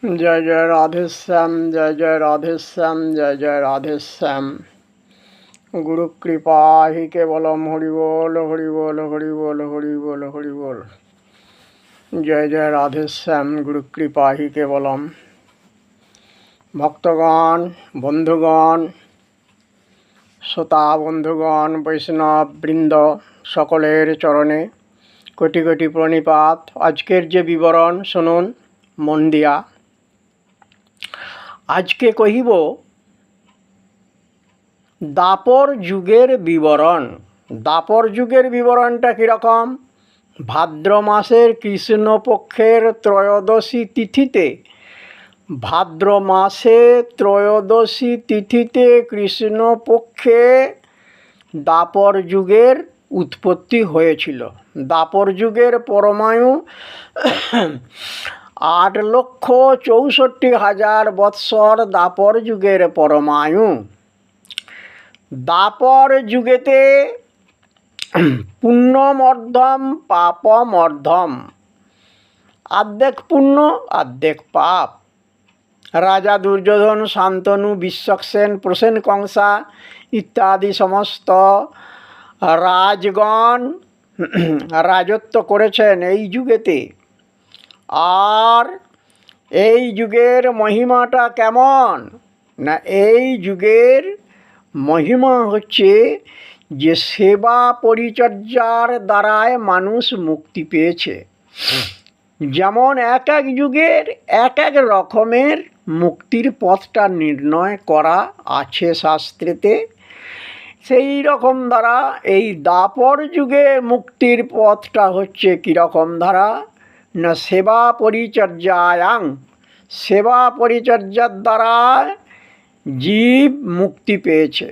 जय जय राधे श्याम, जय जय राधे श्याम, जय जय राधे श्याम। गुरु कृपा ही केवलम, हरि बोल हरि बोल हरि बोल हरि बोल हरि बोल। जय जय राधे श्याम, गुरु कृपा ही केवलम। भक्तगण, बंधुगण, श्रोता बंधुगण, वैष्णव बृंद सकलेर चरणे कोटि कोटि प्रणिपात। आजकेर जे विवरण शुनुन मन दिया। আজকে কহিব দাপর যুগের বিবরণ। দাপর যুগের বিবরণটা কীরকম? ভাদ্র মাসের কৃষ্ণপক্ষের ত্রয়োদশী তিথিতে, ভাদ্র মাসে ত্রয়োদশী তিথিতে কৃষ্ণপক্ষে দাপর যুগের উৎপত্তি হয়েছিল। দাপর যুগের পরমায়ু 8,64,000 বৎসর দাপর যুগের পরমায়ু। দাপর যুগেতে পুণ্যমর্ধম পাপমর্ধম, আর্ধেক পুণ্য আর্ধেক পাপ। রাজা দুর্যোধন, শান্তনু, বিশ্বক্সেন, প্রসেন কংসা ইত্যাদি সমস্ত রাজগণ রাজত্ব করেছেন এই যুগেতে। আর এই যুগের মহিমাটা কেমন? না, এই যুগের মহিমা হচ্ছে যে সেবা পরিচর্যার দ্বারায় মানুষ মুক্তি পেয়েছে। যেমন এক এক যুগের এক এক রকমের মুক্তির পথটা নির্ণয় করা আছে শাস্ত্রেতে। সেই রকম দ্বারা এই দাপর যুগে মুক্তির পথটা হচ্ছে কীরকম ধারা? না, সেবা পরিচর্যায়াং, সেবা পরিচর্যার দ্বারা জীব মুক্তি পেয়েছে।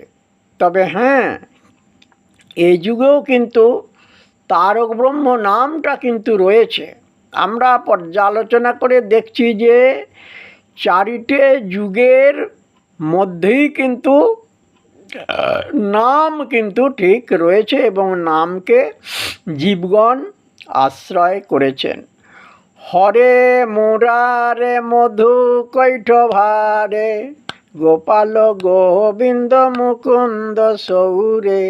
তবে হ্যাঁ, এই যুগেও কিন্তু তারক ব্রহ্ম নামটা কিন্তু রয়েছে। আমরা পর্যালোচনা করে দেখছি যে চারিটে যুগের মধ্যেই কিন্তু নাম কিন্তু ঠিক রয়েছে এবং নামকে জীবগণ আশ্রয় করেছেন। হরে মুরারে মধু কৈঠভারে, গোপাল গোবিন্দ মুকুন্দ সৌরে,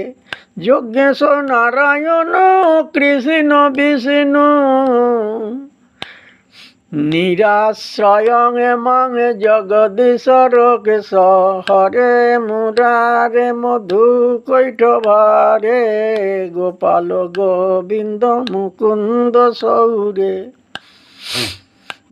যজ্ঞেশ নারায়ণ কৃষ্ণ বিষ্ণু, নিরাশ্রয়ং এমং জগদীশ্বর কেশ। হরে মুরারে মধু কৈঠভারে, গোপাল গোবিন্দ মুকুন্দ সৌরে।